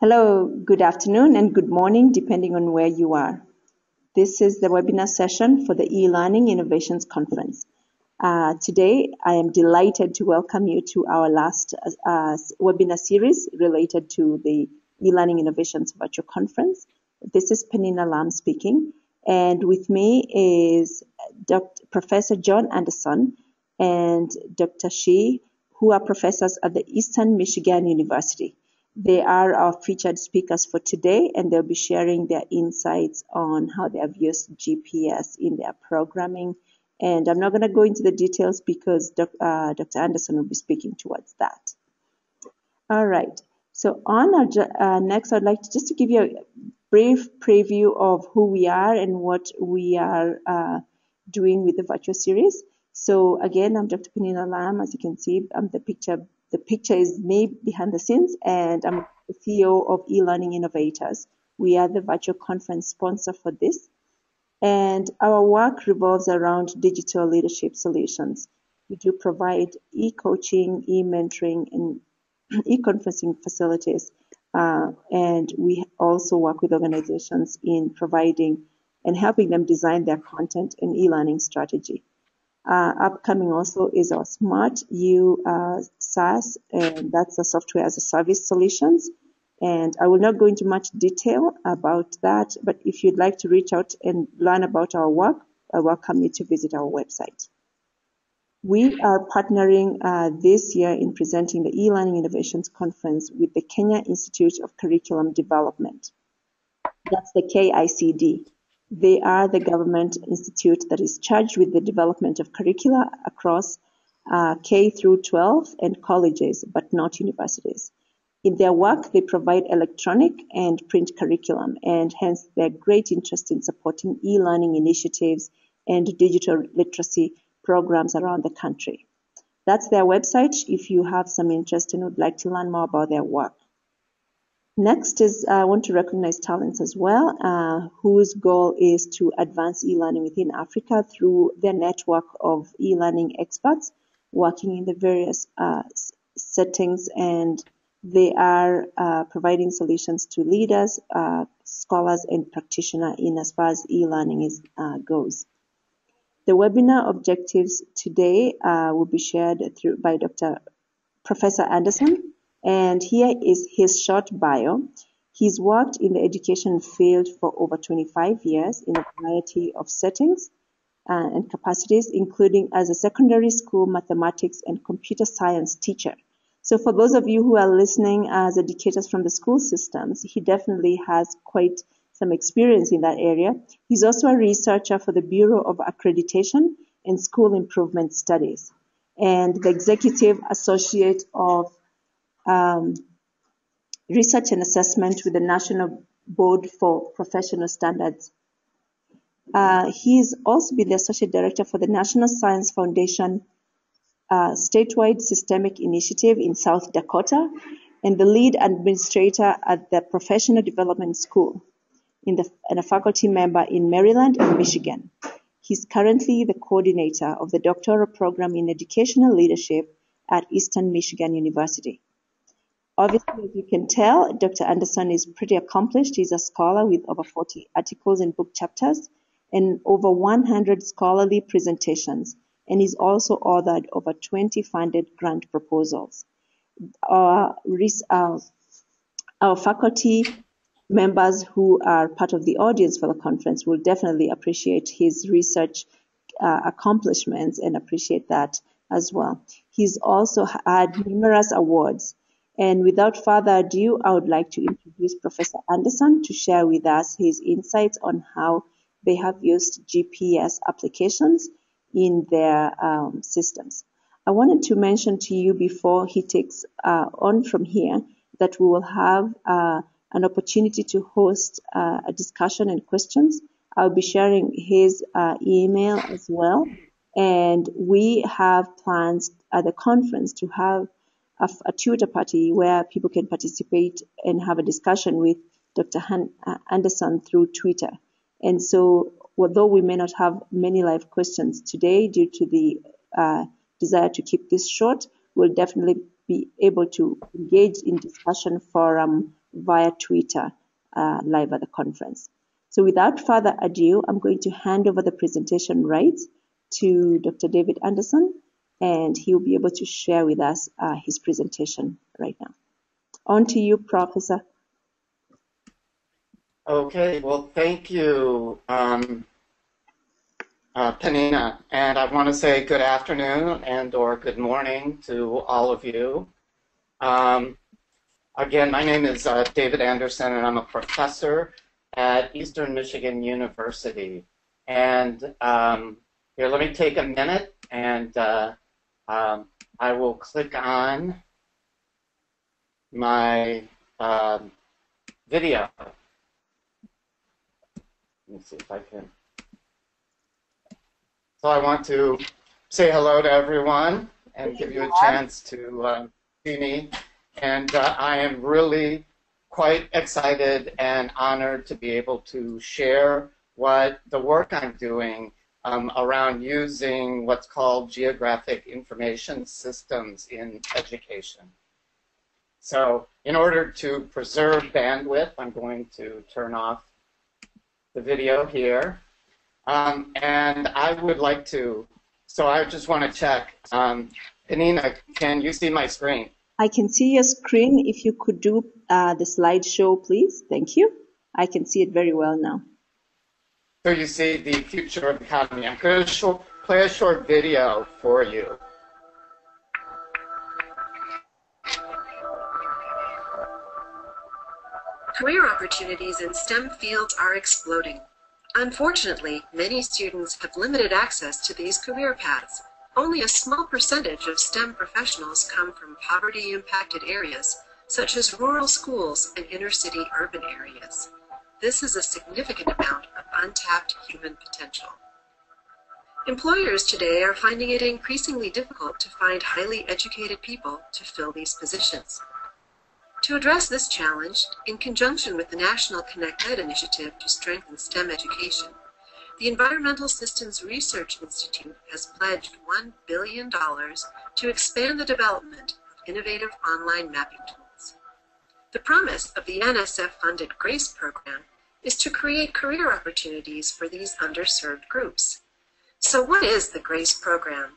Hello, good afternoon and good morning, depending on where you are. This is the webinar session for the eLearning Innovations Conference. Today, I am delighted to welcome you to our last webinar series related to the eLearning Innovations Virtual Conference. This is Penina Lam speaking, and with me is Professor John Anderson and Dr. Shi, who are professors at the Eastern Michigan University. They are our featured speakers for today, and they'll be sharing their insights on how they have used GPS in their programming. And I'm not going to go into the details because Dr. Anderson will be speaking towards that. All right. So on our next, I'd like to give you a brief preview of who we are and what we are doing with the virtual series. So again, I'm Dr. Penina Lam. As you can see, I'm the picture is me behind the scenes, and I'm the CEO of eLearning Innovators. We are the virtual conference sponsor for this, and our work revolves around digital leadership solutions. We do provide e-coaching, e-mentoring, and e-conferencing facilities, and we also work with organizations in providing and helping them design their content and e-learning strategy. Upcoming also is our Smart U SaaS, and that's the software as a service solutions. And I will not go into much detail about that, but if you'd like to reach out and learn about our work, I welcome you to visit our website. We are partnering this year in presenting the eLearning Innovations Conference with the Kenya Institute of Curriculum Development. That's the KICD. They are the government institute that is charged with the development of curricula across K through 12 and colleges, but not universities. In their work, they provide electronic and print curriculum, and hence their great interest in supporting e-learning initiatives and digital literacy programs around the country. That's their website if you have some interest and would like to learn more about their work. Next is I want to recognize talents as well, whose goal is to advance e-learning within Africa through their network of e-learning experts working in the various settings, and they are providing solutions to leaders, scholars, and practitioners in as far as e-learning goes. The webinar objectives today will be shared by Professor Anderson. And here is his short bio. He's worked in the education field for over 25 years in a variety of settings and capacities, including as a secondary school mathematics and computer science teacher. So for those of you who are listening as educators from the school systems, he definitely has quite some experience in that area. He's also a researcher for the Bureau of Accreditation and School Improvement Studies, and the executive associate of Research and Assessment with the National Board for Professional Standards. He's also been the Associate Director for the National Science Foundation Statewide Systemic Initiative in South Dakota, and the lead administrator at the Professional Development School, and a faculty member in Maryland and Michigan. He's currently the coordinator of the doctoral program in educational leadership at Eastern Michigan University. Obviously, as you can tell, Dr. Anderson is pretty accomplished. He's a scholar with over 40 articles and book chapters and over 100 scholarly presentations, and he's also authored over 20 funded grant proposals. Our faculty members who are part of the audience for the conference will definitely appreciate his research accomplishments and appreciate that as well. He's also had numerous awards. And without further ado, I would like to introduce Professor Anderson to share with us his insights on how they have used GPS applications in their systems. I wanted to mention to you before he takes on from here that we will have an opportunity to host a discussion and questions. I'll be sharing his email as well. And we have plans at the conference to have a Twitter party where people can participate and have a discussion with Dr. Anderson through Twitter. And so, although we may not have many live questions today due to the desire to keep this short, we'll definitely be able to engage in discussion forum via Twitter live at the conference. So without further ado, I'm going to hand over the presentation rights to Dr. David Anderson, and he'll be able to share with us his presentation right now. On to you, Professor. Okay, well, thank you, Penina, and I want to say good afternoon and or good morning to all of you. Again, my name is David Anderson, and I'm a professor at Eastern Michigan University. And here, let me take a minute, and I will click on my video. Let me see if I can. So I want to say hello to everyone and give you a chance to see me. And I am really quite excited and honored to be able to share what the work I'm doing around using what's called geographic information systems in education. So in order to preserve bandwidth, I'm going to turn off the video here. And I would like to, so I just want to check. Penina, can you see my screen? I can see your screen. If you could do the slideshow, please. Thank you. I can see it very well now. So you see the future of the economy. I'm going to play a short video for you. Career opportunities in STEM fields are exploding. Unfortunately, many students have limited access to these career paths. Only a small percentage of STEM professionals come from poverty-impacted areas, such as rural schools and inner-city urban areas. This is a significant amount of untapped human potential. Employers today are finding it increasingly difficult to find highly educated people to fill these positions. To address this challenge, in conjunction with the National ConnectEd initiative to strengthen STEM education, the Environmental Systems Research Institute has pledged $1 billion to expand the development of innovative online mapping tools. The promise of the NSF-funded GRACE program is to create career opportunities for these underserved groups. So what is the GRACE program?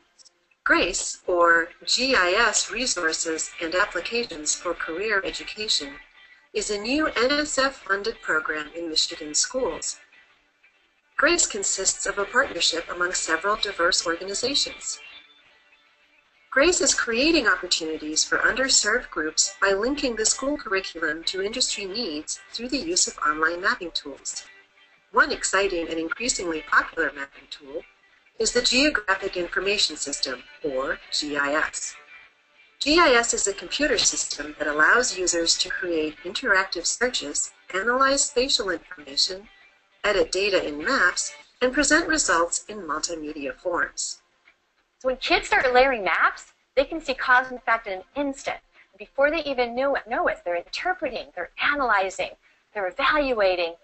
GRACE, or GIS Resources and Applications for Career Education, is a new NSF-funded program in Michigan schools. GRACE consists of a partnership among several diverse organizations. GRACE is creating opportunities for underserved groups by linking the school curriculum to industry needs through the use of online mapping tools. One exciting and increasingly popular mapping tool is the Geographic Information System, or GIS. GIS is a computer system that allows users to create interactive searches, analyze spatial information, edit data in maps, and present results in multimedia forms. So when kids start layering maps, they can see cause and effect in an instant. Before they even know it, they're interpreting, they're analyzing, they're evaluating,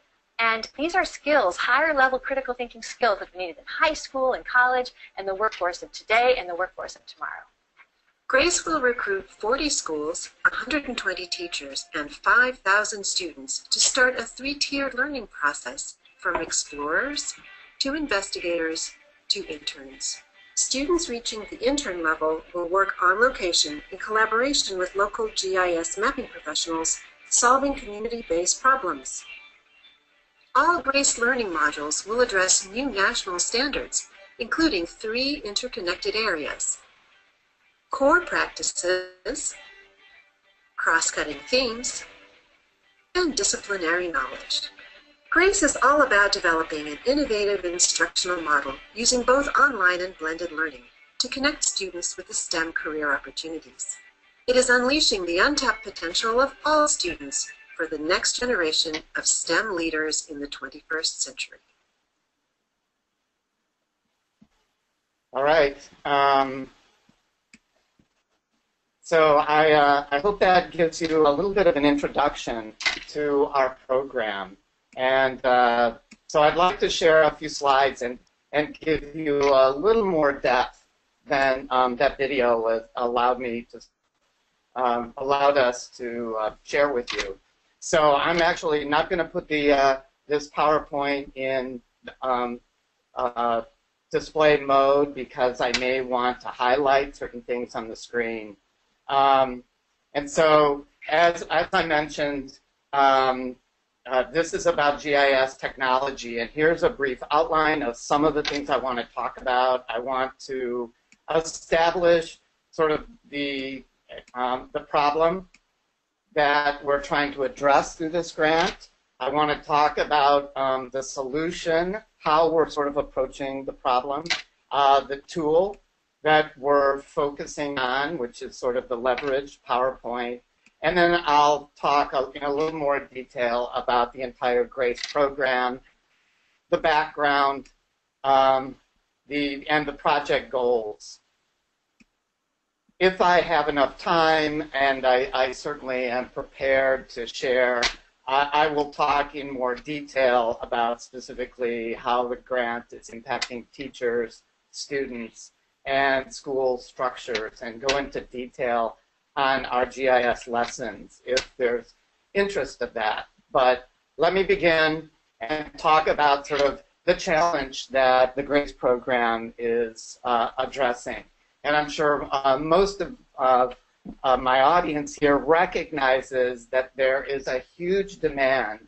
and these are skills, higher level critical thinking skills that are needed in high school and college and the workforce of today and the workforce of tomorrow. GRACE will recruit 40 schools, 120 teachers, and 5,000 students to start a three-tiered learning process from explorers to investigators to interns. Students reaching the intern level will work on location in collaboration with local GIS mapping professionals, solving community-based problems. All GRACE learning modules will address new national standards, including 3 interconnected areas: core practices, cross-cutting themes, and disciplinary knowledge. GRACE is all about developing an innovative instructional model using both online and blended learning to connect students with the STEM career opportunities. It is unleashing the untapped potential of all students for the next generation of STEM leaders in the 21st century. All right. So I hope that gives you a little bit of an introduction to our program. And so I'd like to share a few slides and give you a little more depth than that video allowed us to share with you. So I'm actually not going to put the this PowerPoint in display mode because I may want to highlight certain things on the screen. And so, as I mentioned, this is about GIS technology, and here's a brief outline of some of the things I want to talk about. I want to establish sort of the problem that we're trying to address through this grant. I want to talk about the solution, how we're sort of approaching the problem, the tool that we're focusing on, which is sort of the leveraged PowerPoint, and then I'll talk in a little more detail about the entire GRACE program, the background, and the project goals. If I have enough time, and I certainly am prepared to share, I will talk in more detail about specifically how the grant is impacting teachers, students, and school structures, and go into detail on our GIS lessons if there's interest of that. But let me begin and talk about sort of the challenge that the GRACE program is addressing. And I'm sure most of my audience here recognizes that there is a huge demand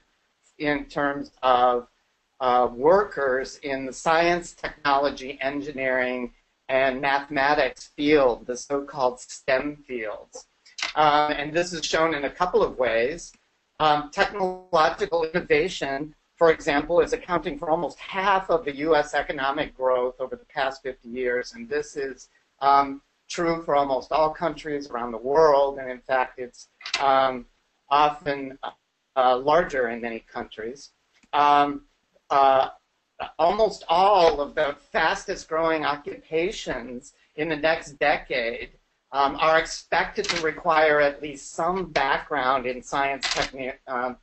in terms of workers in the science, technology, engineering, and mathematics field, the so-called STEM fields. And this is shown in a couple of ways. Technological innovation, for example, is accounting for almost half of the U.S. economic growth over the past 50 years, and this is true for almost all countries around the world, and in fact, it's often larger in many countries. Almost all of the fastest growing occupations in the next decade are expected to require at least some background in science,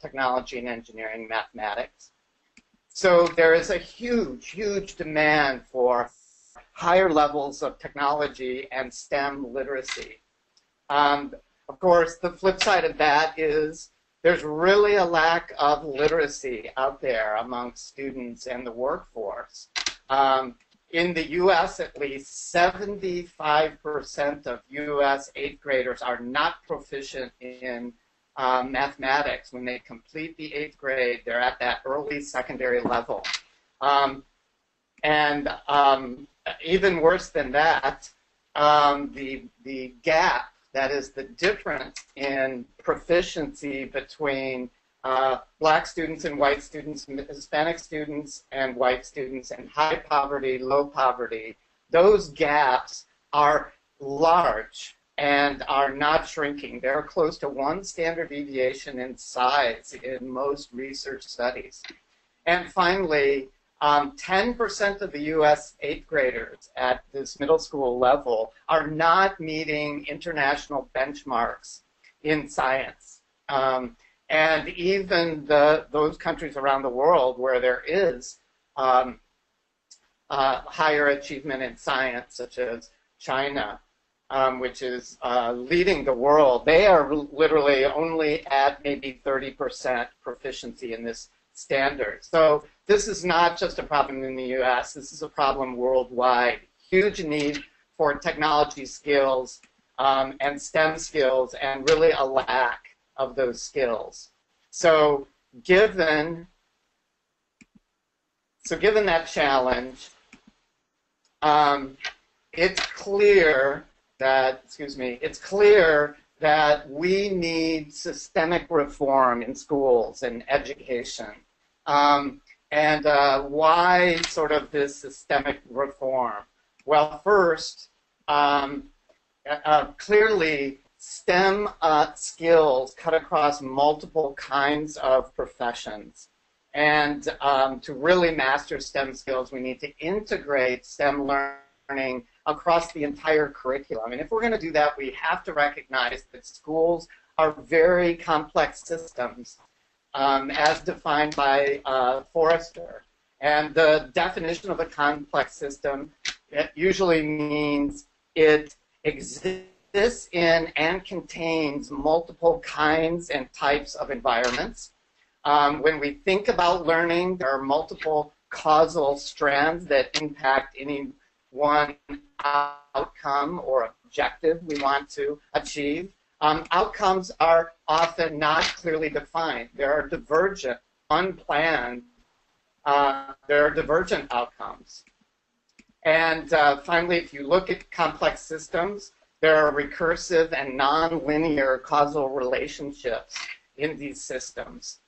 technology, and engineering, mathematics. So there is a huge, huge demand for higher levels of technology and STEM literacy. Of course, the flip side of that is there's really a lack of literacy out there among students and the workforce. In the U.S., at least 75% of U.S. 8th graders are not proficient in mathematics. When they complete the 8th grade, they're at that early secondary level. And even worse than that, the gap, that is the difference in proficiency between black students and white students, Hispanic students and white students, and high poverty, low poverty, those gaps are large and are not shrinking. They're close to 1 standard deviation in size in most research studies. And finally, 10% of the U.S. 8th graders at this middle school level are not meeting international benchmarks in science. And even those countries around the world where there is higher achievement in science, such as China, which is leading the world, they are literally only at maybe 30% proficiency in this standard. So this is not just a problem in the U.S., this is a problem worldwide. Huge need for technology skills and STEM skills, and really a lack of those skills. So given that challenge, it's clear that we need systemic reform in schools and education. And why sort of this systemic reform? Well, first, clearly STEM skills cut across multiple kinds of professions. And to really master STEM skills, we need to integrate STEM learning across the entire curriculum. And if we're going to do that, we have to recognize that schools are very complex systems, as defined by Forrester. And the definition of a complex system, it usually means it exists this in and contains multiple kinds and types of environments. When we think about learning, there are multiple causal strands that impact any one outcome or objective we want to achieve. Outcomes are often not clearly defined. There are divergent, unplanned, there are divergent outcomes. And finally, if you look at complex systems, there are recursive and nonlinear causal relationships in these systems.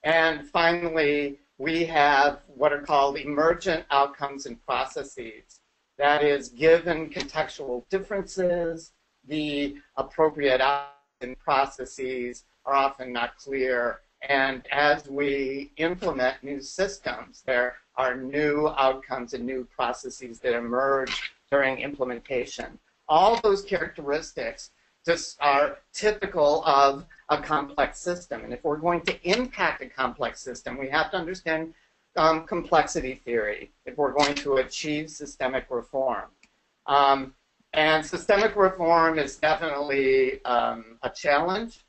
And finally, we have what are called emergent outcomes and processes. That is, given contextual differences, the appropriate outcomes and processes are often not clear. And as we implement new systems, there are new outcomes and new processes that emerge during implementation. All those characteristics just are typical of a complex system. And if we're going to impact a complex system, we have to understand complexity theory if we're going to achieve systemic reform. And systemic reform is definitely a challenge,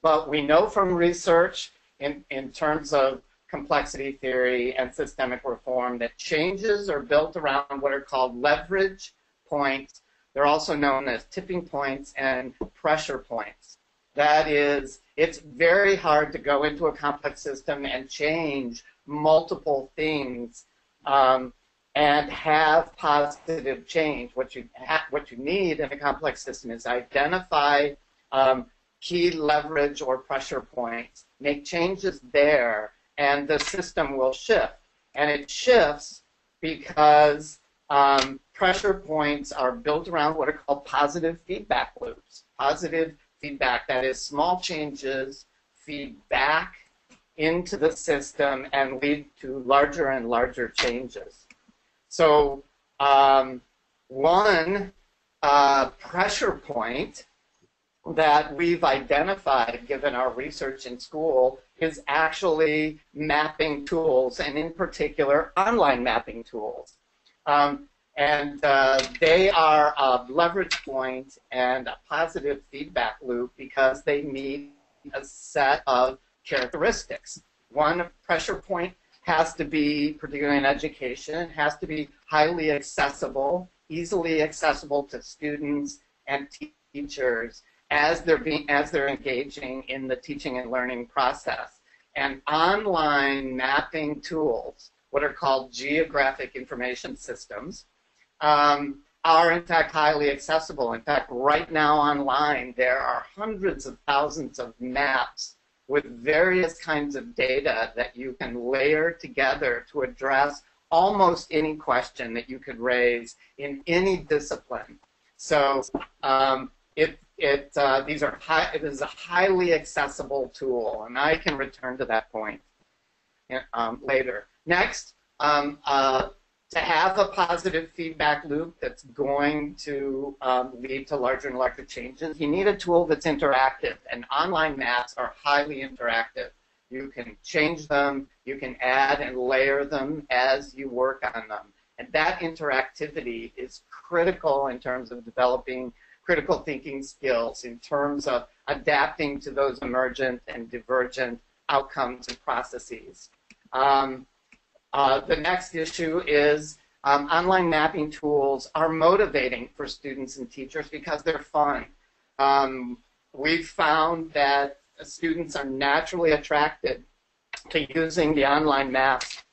but we know from research in terms of complexity theory and systemic reform that changes are built around what are called leverage points. They're also known as tipping points and pressure points. That is, it's very hard to go into a complex system and change multiple things and have positive change. What you need in a complex system is identify key leverage or pressure points, make changes there, and the system will shift. And it shifts because pressure points are built around what are called positive feedback loops. Positive feedback, that is, small changes feed back into the system and lead to larger and larger changes. So one pressure point that we've identified, given our research in school, is actually mapping tools, and in particular, online mapping tools. They are a leverage point and a positive feedback loop because they meet a set of characteristics. One pressure point has to be, particularly in education, has to be highly accessible, easily accessible to students and teachers as they're engaging in the teaching and learning process. And online mapping tools, what are called geographic information systems, are in fact highly accessible. In fact, right now online, there are hundreds of thousands of maps with various kinds of data that you can layer together to address almost any question that you could raise in any discipline. So it is a highly accessible tool, and I can return to that point later. Next, to have a positive feedback loop that's going to lead to larger and larger changes, you need a tool that's interactive, and online maps are highly interactive. You can change them, you can add and layer them as you work on them. And that interactivity is critical in terms of developing critical thinking skills, in terms of adapting to those emergent and divergent outcomes and processes. The next issue is online mapping tools are motivating for students and teachers because they're fun. We've found that students are naturally attracted to using the online maps,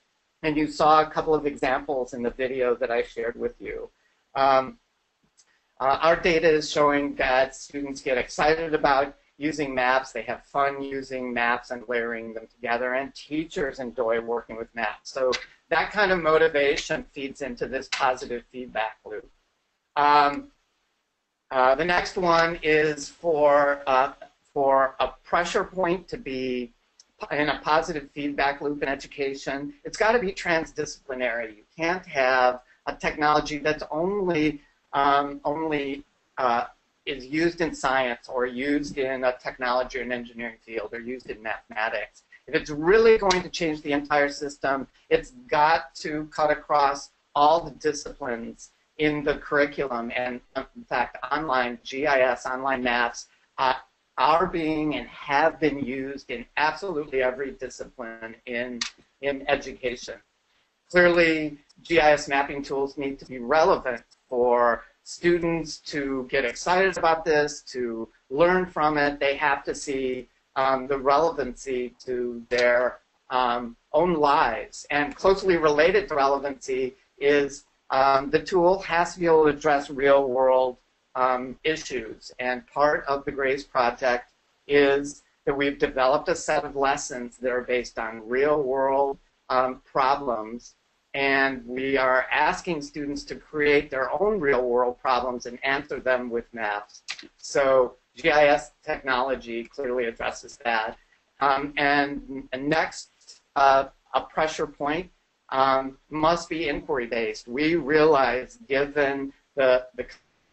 and you saw a couple of examples in the video that I shared with you. Our data is showing that students get excited about using maps, they have fun using maps and layering them together, and teachers enjoy working with maps. So that kind of motivation feeds into this positive feedback loop. The next one is for a pressure point to be in a positive feedback loop in education. It's got to be transdisciplinary. You can't have a technology that's only is used in science or used in a technology or an engineering field or used in mathematics. If it's really going to change the entire system, it's got to cut across all the disciplines in the curriculum, and in fact, online GIS, online maps, are being and have been used in absolutely every discipline in education. Clearly, GIS mapping tools need to be relevant for students to get excited about this, to learn from it. They have to see the relevancy to their own lives. And closely related to relevancy is the tool has to be able to address real-world issues. And part of the GRACE project is that we've developed a set of lessons that are based on real-world problems, and we are asking students to create their own real-world problems and answer them with maps. So GIS technology clearly addresses that. And next, a pressure point must be inquiry-based. We realize, given the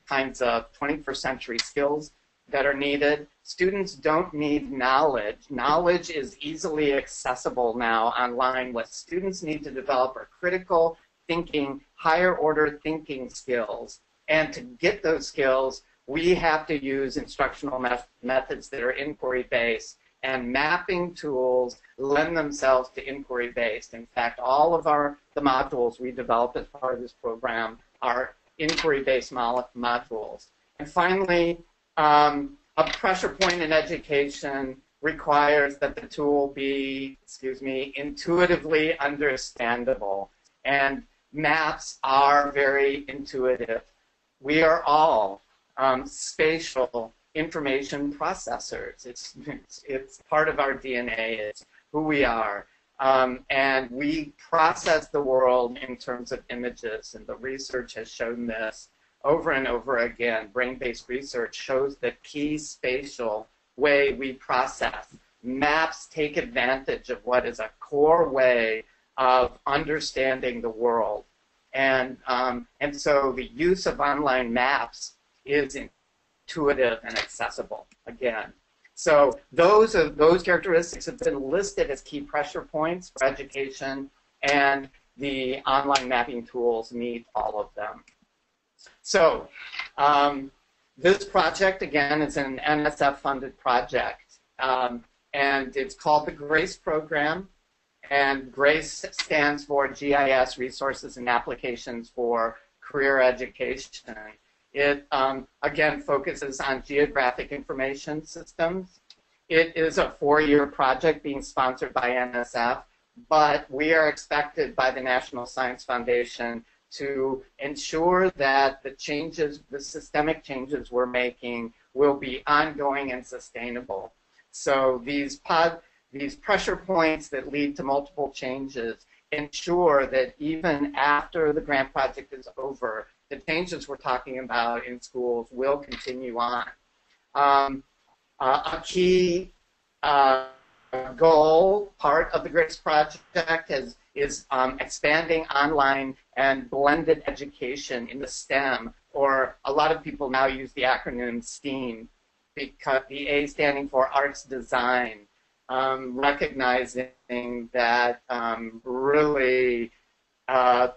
kinds of 21st century skills that are needed, students don't need knowledge. Knowledge is easily accessible now online. What students need to develop are critical thinking, higher order thinking skills. And to get those skills, we have to use instructional methods that are inquiry-based, and mapping tools lend themselves to inquiry-based. In fact, all of the modules we developed as part of this program are inquiry-based modules. And finally, a pressure point in education requires that the tool be, intuitively understandable. And maps are very intuitive. We are all spatial information processors. It's part of our DNA. It's who we are. And we process the world in terms of images, and the research has shown this over and over again. Brain-based research shows the key spatial way we process. Maps take advantage of what is a core way of understanding the world. And so the use of online maps is intuitive and accessible, again. So those characteristics have been listed as key pressure points for education, and the online mapping tools meet all of them. So this project, again, is an NSF-funded project, and it's called the GRACE program, and GRACE stands for GIS Resources and Applications for Career Education. It, again, focuses on geographic information systems. It is a 4-year project being sponsored by NSF, but we are expected by the National Science Foundation to ensure that the changes, the systemic changes we're making, will be ongoing and sustainable. So these pressure points that lead to multiple changes ensure that even after the grant project is over, the changes we're talking about in schools will continue on. A key goal, part of the GRACE project, is expanding online and blended education in the STEM, or a lot of people now use the acronym STEAM, because the A standing for Arts Design, recognizing that really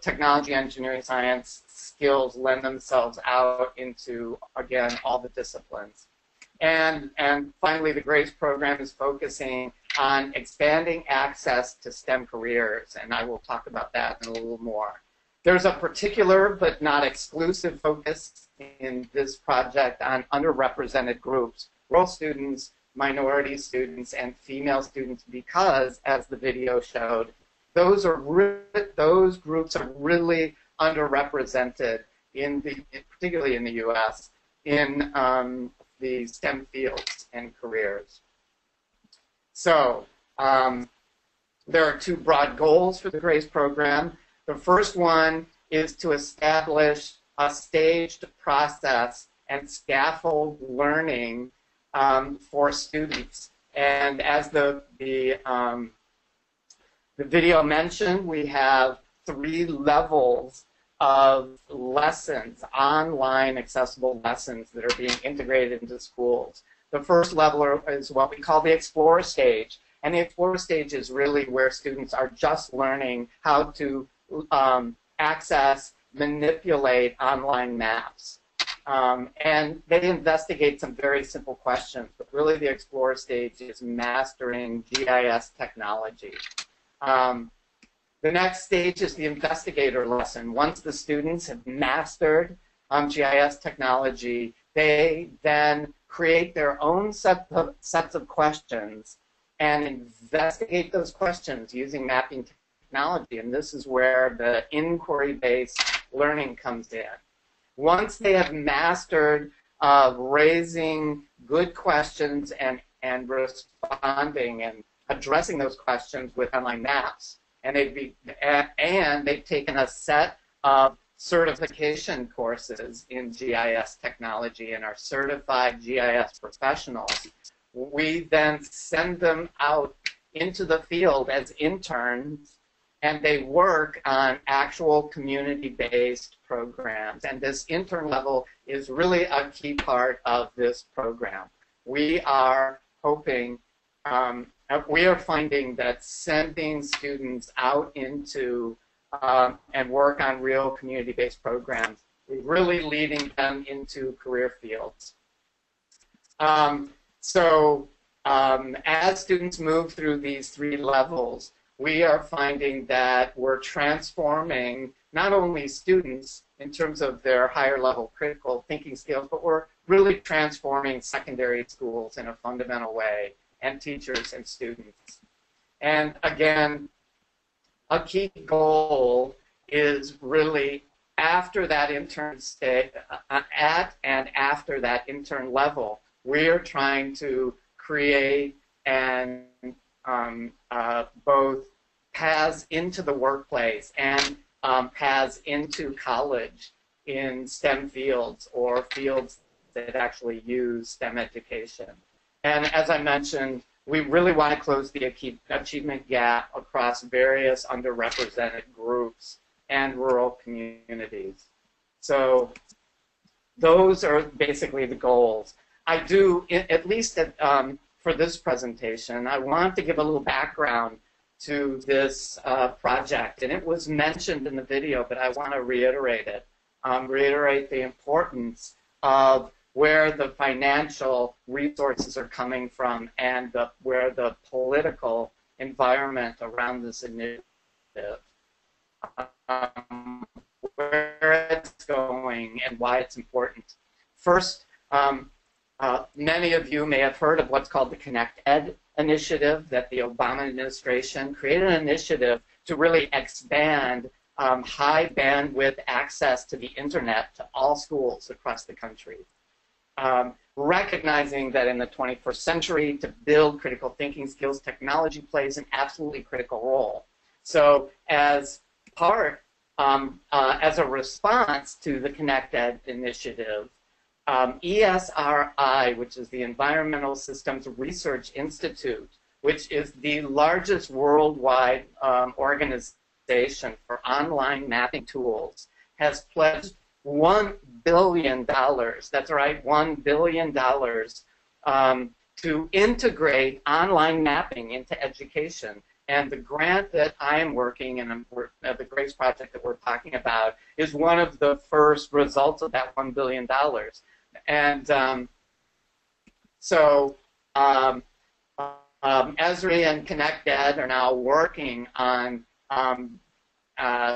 technology, engineering, science skills lend themselves out into, again, all the disciplines. And finally, the GRACE program is focusing on expanding access to STEM careers, and I will talk about that in a little more. There's a particular but not exclusive focus in this project on underrepresented groups, rural students, minority students, and female students, because, as the video showed, those groups are really underrepresented particularly in the U.S., in the STEM fields and careers. So there are 2 broad goals for the GRACE program. The first one is to establish a staged process and scaffold learning for students. And as the video mentioned, we have 3 levels of lessons, online accessible lessons that are being integrated into schools. The first level is what we call the Explorer stage. And the Explorer stage is really where students are just learning how to access manipulate online maps. And they investigate some very simple questions, but really the explore stage is mastering GIS technology. The next stage is the investigator lesson. Once the students have mastered GIS technology, they then create their own sets of questions and investigate those questions using mapping technology. And this is where the inquiry-based learning comes in. Once they have mastered raising good questions and responding and addressing those questions with online maps, and they've taken a set of certification courses in GIS technology and are certified GIS professionals, we then send them out into the field as interns, and they work on actual community-based programs. And this intern level is really a key part of this program. We are hoping, we are finding that sending students out into and work on real community-based programs is really leading them into career fields. As students move through these three levels, we are finding that we're transforming not only students in terms of their higher level critical thinking skills, but we're really transforming secondary schools in a fundamental way, and teachers and students. And again, a key goal is really after that intern stage, at and after that intern level, we're trying to create and both paths into the workplace and paths into college in STEM fields or fields that actually use STEM education. And as I mentioned, we really want to close the achievement gap across various underrepresented groups and rural communities. So those are basically the goals. I do, at least for this presentation, I want to give a little background to this project. And it was mentioned in the video, but I want to reiterate it, reiterate the importance of where the financial resources are coming from and where the political environment around this initiative, where it's going and why it's important. First, many of you may have heard of what's called the Connect Ed initiative that the Obama administration created, an initiative to really expand high bandwidth access to the internet to all schools across the country. Recognizing that in the 21st century, to build critical thinking skills, technology plays an absolutely critical role. So as part, as a response to the Connect Ed initiative, ESRI, which is the Environmental Systems Research Institute, which is the largest worldwide organization for online mapping tools, has pledged $1 billion, that's right, $1 billion, to integrate online mapping into education. And the grant that I am working in, the GRACE project that we're talking about, is one of the first results of that $1 billion. And ESRI and Connect Ed are now working on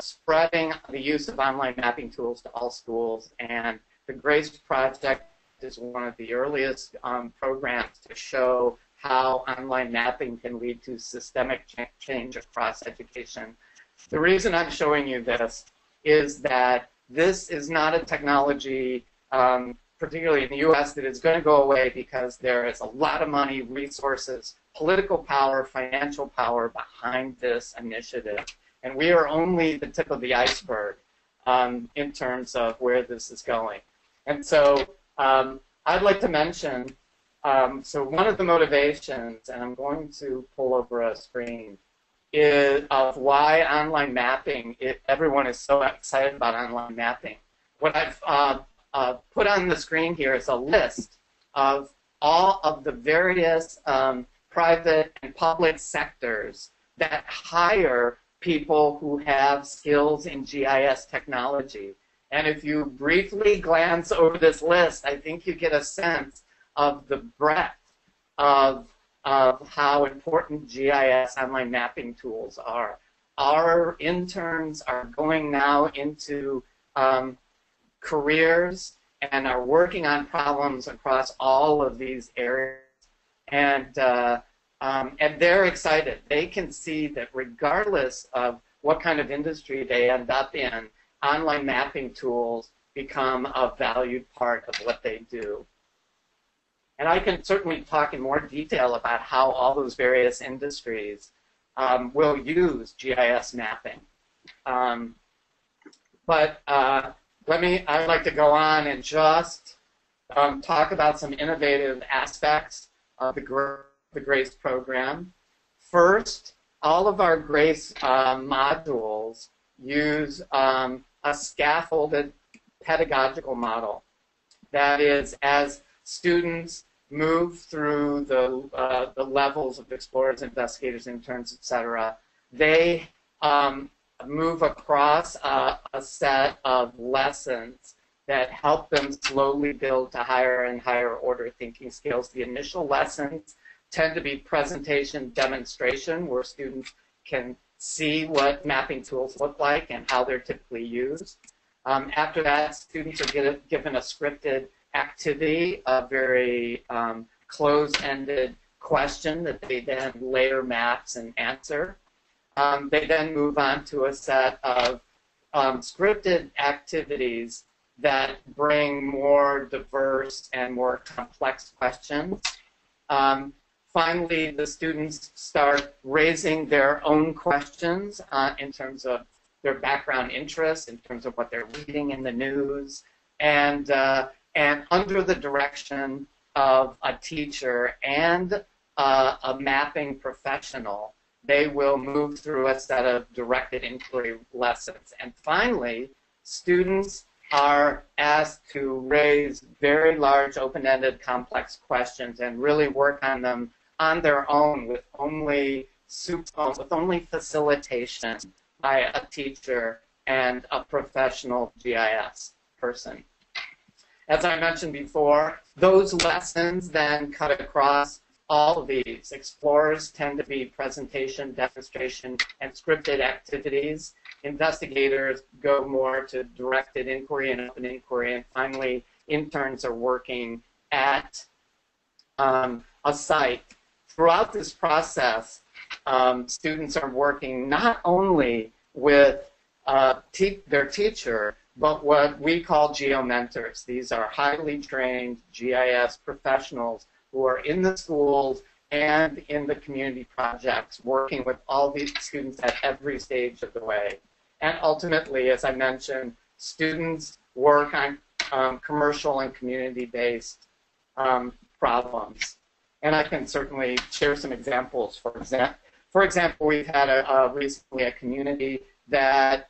spreading the use of online mapping tools to all schools, and the GRACE project is one of the earliest programs to show how online mapping can lead to systemic change across education. The reason I'm showing you this is that this is not a technology, particularly in the US, that is going to go away because there is a lot of money, resources, political power, financial power behind this initiative. And we are only the tip of the iceberg in terms of where this is going. And so I'd like to mention, so one of the motivations, and I'm going to pull over a screen, is of why online mapping, everyone is so excited about online mapping. What I've put on the screen here is a list of all of the various private and public sectors that hire people who have skills in GIS technology. And if you briefly glance over this list, I think you get a sense of the breadth of how important GIS online mapping tools are. Our interns are going now into careers and are working on problems across all of these areas. And they're excited. They can see that regardless of what kind of industry they end up in, online mapping tools become a valued part of what they do. And I can certainly talk in more detail about how all those various industries will use GIS mapping. I'd like to go on and just talk about some innovative aspects of the GRACE program. First, all of our GRACE modules use a scaffolded pedagogical model. That is, as students move through the levels of explorers, investigators, interns, etc., they move across a set of lessons that help them slowly build to higher and higher order thinking skills. The initial lessons tend to be presentation demonstration, where students can see what mapping tools look like and how they're typically used. After that, students are given a scripted activity, a very close-ended question that they then layer maps and answer. They then move on to a set of scripted activities that bring more diverse and more complex questions. Finally, the students start raising their own questions in terms of their background interests, in terms of what they're reading in the news, and under the direction of a teacher and a mapping professional, they will move through a set of directed inquiry lessons. And finally, students are asked to raise very large, open-ended, complex questions and really work on them on their own with only facilitation by a teacher and a professional GIS person. As I mentioned before, those lessons then cut across all of these. Explorers tend to be presentation, demonstration, and scripted activities. Investigators go more to directed inquiry and open inquiry. And finally, interns are working at a site. Throughout this process, students are working not only with their teacher, but what we call geo-mentors. These are highly trained GIS professionals who are in the schools and in the community projects, working with all these students at every stage of the way. And ultimately, as I mentioned, students work on commercial and community-based problems. And I can certainly share some examples. For example, we've had recently a community that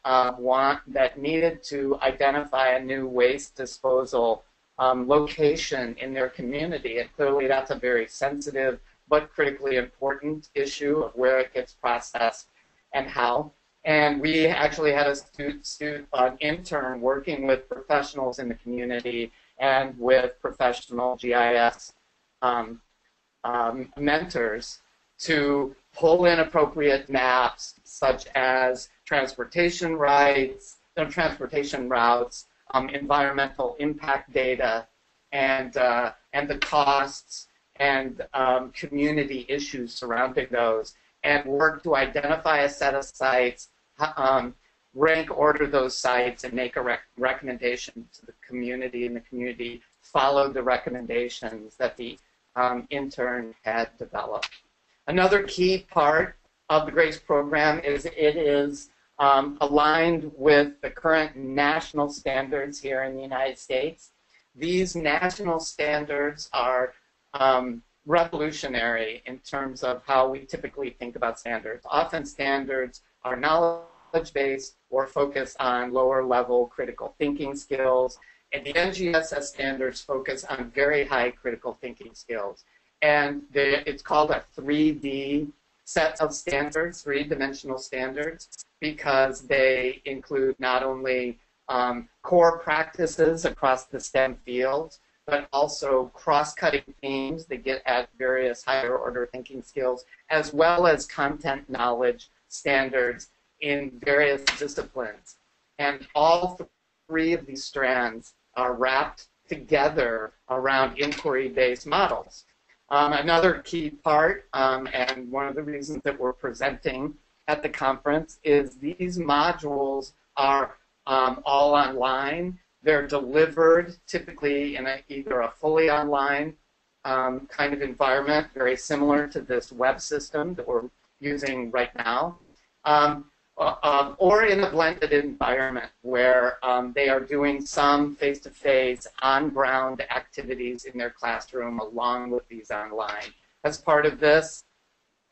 needed to identify a new waste disposal location in their community. And clearly that's a very sensitive but critically important issue of where it gets processed and how. And we actually had an intern working with professionals in the community and with professional GIS mentors to pull in appropriate maps such as transportation routes, environmental impact data, and the costs and community issues surrounding those, and work to identify a set of sites, rank order those sites, and make a recommendation to the community, and the community followed the recommendations that the intern had developed. Another key part of the GRACE program is it is aligned with the current national standards here in the United States. These national standards are revolutionary in terms of how we typically think about standards. Often standards are knowledge-based or focus on lower-level critical thinking skills, and the NGSS standards focus on very high critical thinking skills. And it's called a 3D set of standards, three-dimensional standards, because they include not only core practices across the STEM fields, but also cross-cutting themes that get at various higher-order thinking skills, as well as content knowledge standards in various disciplines. And all three of these strands are wrapped together around inquiry-based models. Another key part, and one of the reasons that we're presenting at the conference, is these modules are all online. They're delivered typically in either a fully online kind of environment, very similar to this web system that we're using right now, or in a blended environment where they are doing some face-to-face, on-ground activities in their classroom along with these online. As part of this,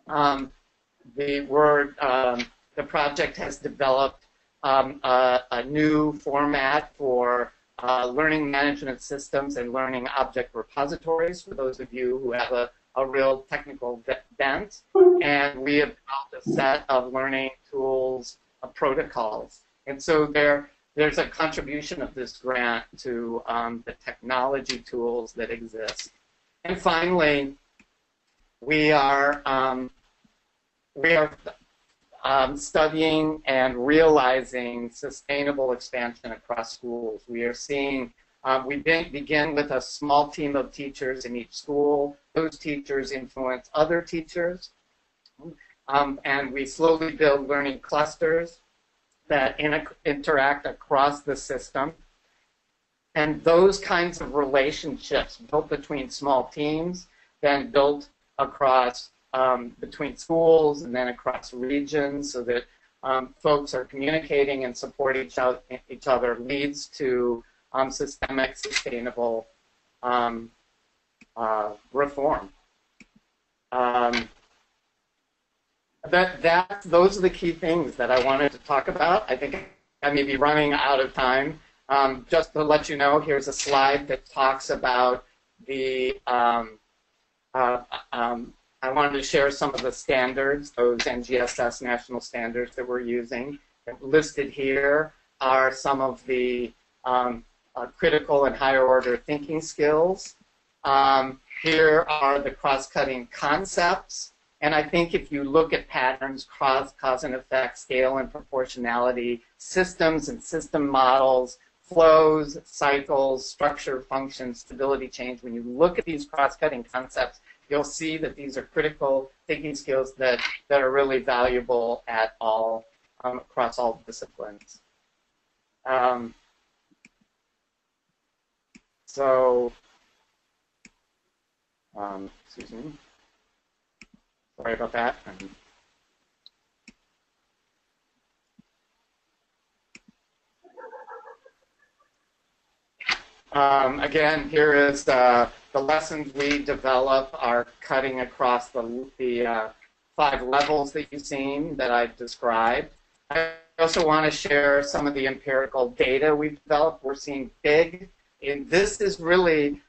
the project has developed a new format for learning management systems and learning object repositories for those of you who have a real technical bent. And we have developed a set of learning tools, protocols. And so there's a contribution of this grant to the technology tools that exist. And finally, we are studying and realizing sustainable expansion across schools. We are seeing, we begin with a small team of teachers in each school. Those teachers influence other teachers. And we slowly build learning clusters that interact across the system. And those kinds of relationships built between small teams, then built across between schools and then across regions so that folks are communicating and support each other leads to systemic, sustainable reform. Those are the key things that I wanted to talk about. I think I may be running out of time. Just to let you know, here's a slide that talks about the I wanted to share some of the standards, those NGSS national standards that we're using. Listed here are some of the critical and higher order thinking skills. Here are the cross-cutting concepts. And I think if you look at patterns, cause and effect, scale and proportionality, systems and system models, flows, cycles, structure, functions, stability, change, when you look at these cross-cutting concepts, you'll see that these are critical thinking skills that are really valuable at all, across all disciplines. Excuse me. Sorry about that. Again, here is the lessons we develop are cutting across the 5 levels that you've seen that I've described. I also want to share some of the empirical data we've developed. We're seeing big, and this is really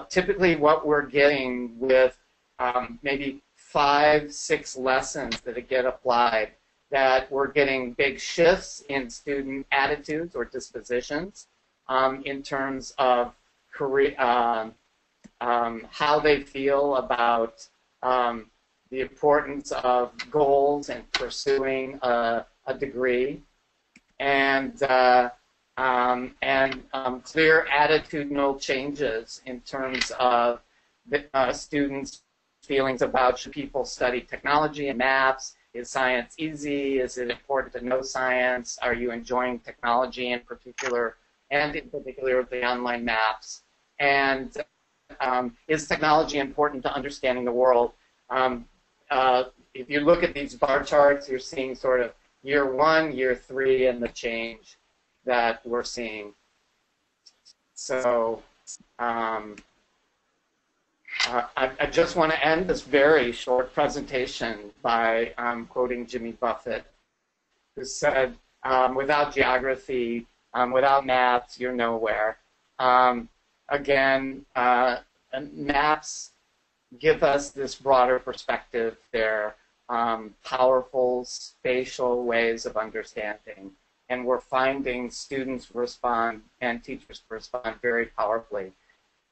typically what we're getting with maybe 5, 6 lessons that get applied, that we're getting big shifts in student attitudes or dispositions in terms of career, how they feel about the importance of goals and pursuing a degree, and clear attitudinal changes in terms of the, students' feelings about should people study technology and maths? Is science easy? Is it important to know science? Are you enjoying technology in particular, and in particular the online maths? And is technology important to understanding the world? If you look at these bar charts, you're seeing sort of year 1, year 3, and the change that we're seeing. So I just want to end this very short presentation by quoting Jimmy Buffett, who said, without geography, without maps, you're nowhere. Again, maps give us this broader perspective. They're powerful spatial ways of understanding. And we're finding students respond and teachers respond very powerfully.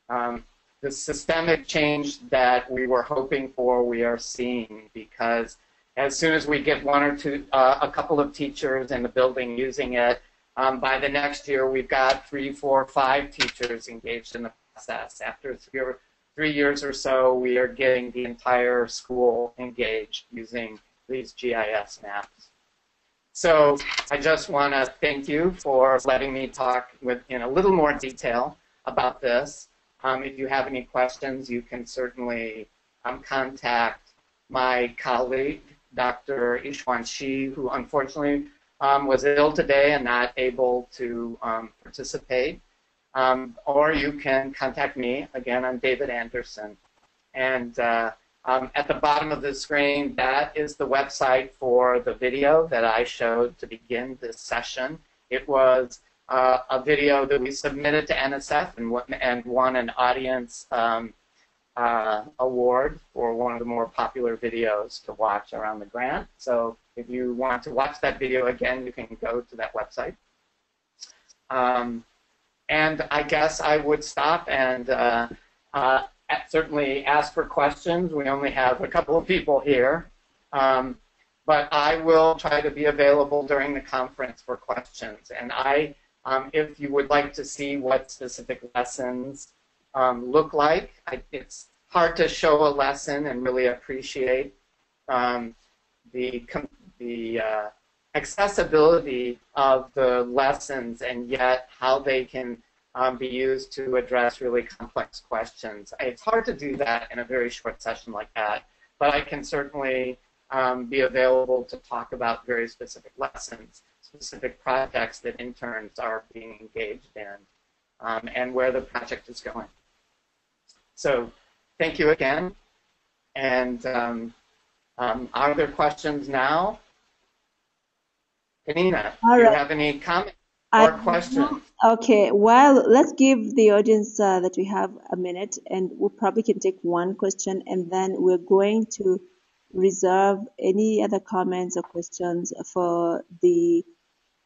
The systemic change that we were hoping for, we are seeing, because as soon as we get one or two, a couple of teachers in the building using it, by the next year we've got 3, 4, 5 teachers engaged in the process. After 3 years or so, we are getting the entire school engaged using these GIS maps. So I just want to thank you for letting me talk in a little more detail about this. If you have any questions, you can certainly contact my colleague, Dr. Ishwan Shi, who unfortunately was ill today and not able to participate. Or you can contact me. Again, I'm David Anderson. And at the bottom of the screen, that is the website for the video that I showed to begin this session. It was a video that we submitted to NSF and won an audience award for one of the more popular videos to watch around the grant. So if you want to watch that video again, you can go to that website. And I guess I would stop and certainly ask for questions. We only have a couple of people here. But I will try to be available during the conference for questions. And if you would like to see what specific lessons look like, it's hard to show a lesson and really appreciate the accessibility of the lessons and yet how they can be used to address really complex questions. It's hard to do that in a very short session like that, but I can certainly be available to talk about very specific lessons, specific projects that interns are being engaged in, and where the project is going. So thank you again. And are there questions now? Penina, do you have any comments or questions? Okay, well, let's give the audience that we have a minute, and we probably can take one question, and then we're going to reserve any other comments or questions for the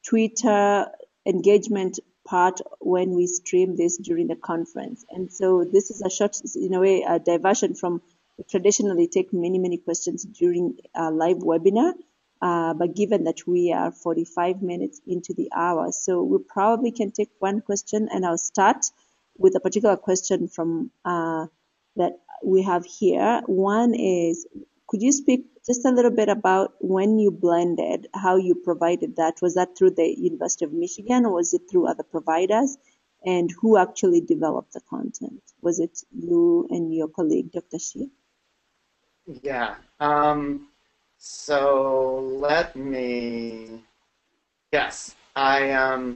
Twitter engagement part when we stream this during the conference. And so this is a short, in a way, a diversion from traditionally take many questions during a live webinar. But given that we are 45 minutes into the hour, so we probably can take one question, and I'll start with a particular question from that we have here. One is, could you speak just a little bit about when you blended, how you provided that? Was that through the University of Michigan, or was it through other providers? And who actually developed the content? Was it you and your colleague, Dr. Shi? Yeah. So let me, yes, yeah,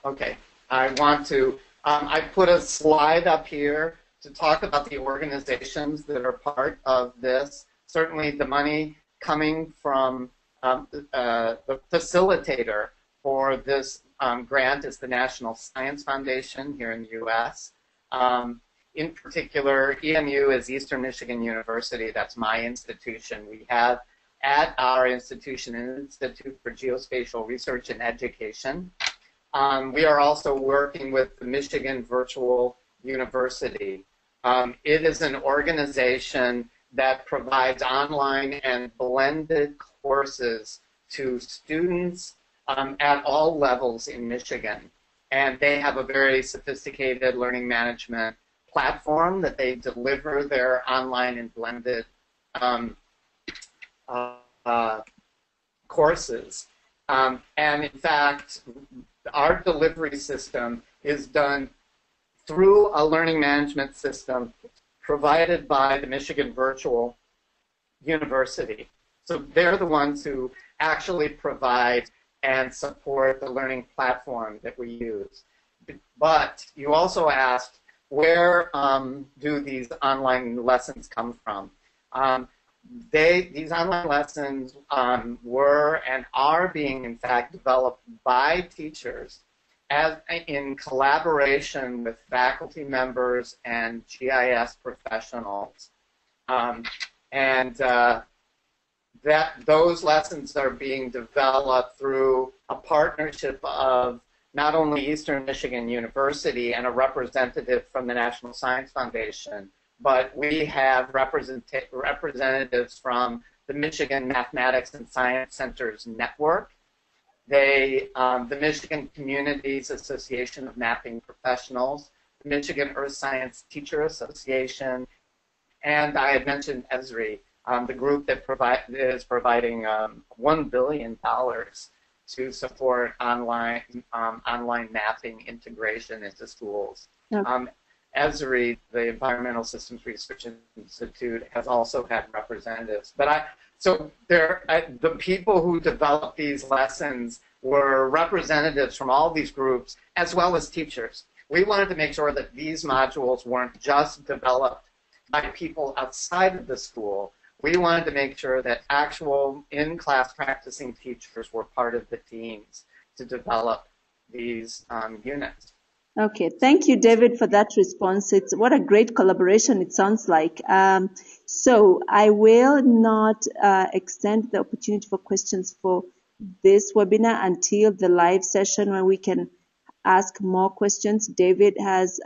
okay. I want to, I put a slide up here to talk about the organizations that are part of this. Certainly the money coming from the facilitator for this grant is the National Science Foundation here in the U.S. In particular, EMU is Eastern Michigan University. That's my institution. We have at our institution an Institute for Geospatial Research and Education. We are also working with the Michigan Virtual University. It is an organization that provides online and blended courses to students at all levels in Michigan. And they have a very sophisticated learning management platform that they deliver their online and blended courses. And in fact, our delivery system is done through a learning management system provided by the Michigan Virtual University. So they're the ones who actually provide and support the learning platform that we use. But you also asked, where do these online lessons come from? These online lessons were and are being, in fact, developed by teachers in collaboration with faculty members and GIS professionals. Those lessons are being developed through a partnership of not only Eastern Michigan University and a representative from the National Science Foundation, but we have representatives from the Michigan Mathematics and Science Centers Network, the Michigan Communities Association of Mapping Professionals, the Michigan Earth Science Teacher Association, and I had mentioned ESRI, the group that is providing $1 billion to support online mapping integration into schools. Okay. ESRI, the Environmental Systems Research Institute, has also had representatives. But the people who developed these lessons were representatives from all these groups, as well as teachers. We wanted to make sure that these modules weren't just developed by people outside of the school. We wanted to make sure that actual in-class practicing teachers were part of the teams to develop these units. Okay, thank you, David, for that response. What a great collaboration it sounds like. So I will not extend the opportunity for questions for this webinar until the live session where we can ask more questions. David has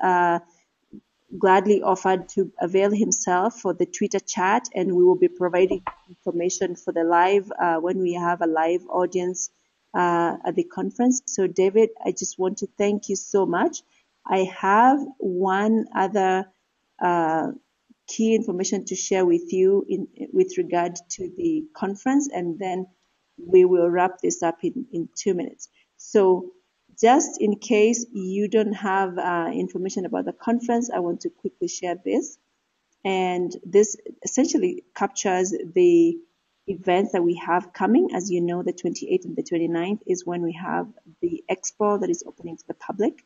gladly offered to avail himself for the Twitter chat, and we will be providing information for the live when we have a live audience at the conference. So David, I just want to thank you so much. I have one other key information to share with you with regard to the conference, and then we will wrap this up in 2 minutes. So just in case you don't have information about the conference, I want to quickly share this. And this essentially captures the events that we have coming. As you know, the 28th and the 29th is when we have the expo that is opening to the public.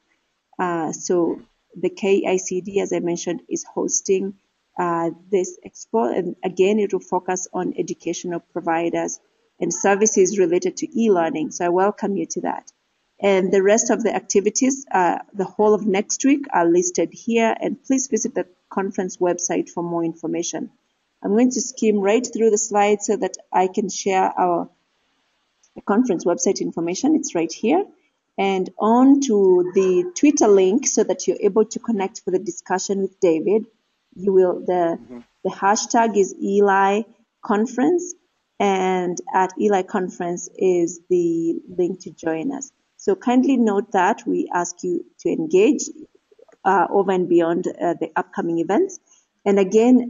So the KICD, as I mentioned, is hosting this expo. And again, it will focus on educational providers and services related to e-learning. So I welcome you to that. And the rest of the activities, the whole of next week, are listed here. And please visit the conference website for more information. I'm going to skim right through the slides so that I can share our conference website information. It's right here. And on to the Twitter link so that you're able to connect for the discussion with David. You will, the hashtag is Eli Conference, and at Eli Conference is the link to join us. So kindly note that we ask you to engage over and beyond the upcoming events. And again,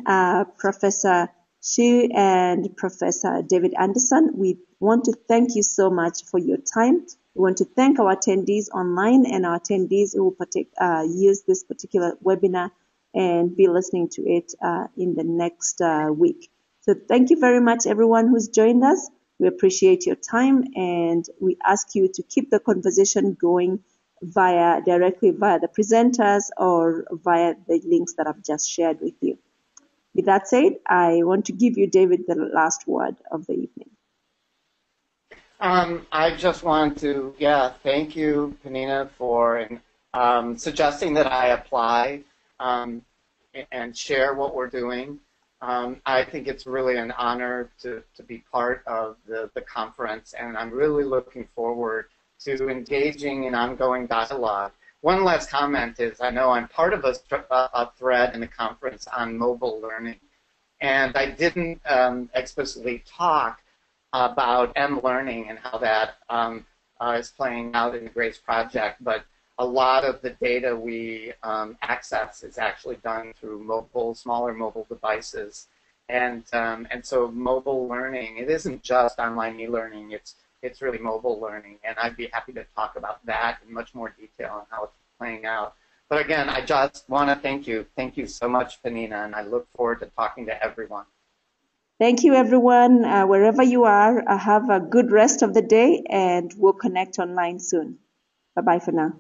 Professor Shi and Professor David Anderson, we want to thank you so much for your time. We want to thank our attendees online and our attendees who will use this particular webinar and be listening to it in the next week. So thank you very much, everyone who's joined us. We appreciate your time, and we ask you to keep the conversation going directly via the presenters or via the links that I've just shared with you. With that said, I want to give you, David, the last word of the evening. I just want to, thank you, Penina, for suggesting that I apply and share what we're doing. I think it's really an honor to be part of the conference, and I'm really looking forward to engaging in ongoing dialogue. One last comment is I know I'm part of a thread in the conference on mobile learning, and I didn't explicitly talk about eLearning and how that is playing out in the GRACE project, but a lot of the data we access is actually done through smaller mobile devices. And so mobile learning, it isn't just online e-learning, it's really mobile learning. And I'd be happy to talk about that in much more detail and how it's playing out. But again, I just want to thank you. Thank you so much, Penina, and I look forward to talking to everyone. Thank you, everyone. Wherever you are, have a good rest of the day, and we'll connect online soon. Bye-bye for now.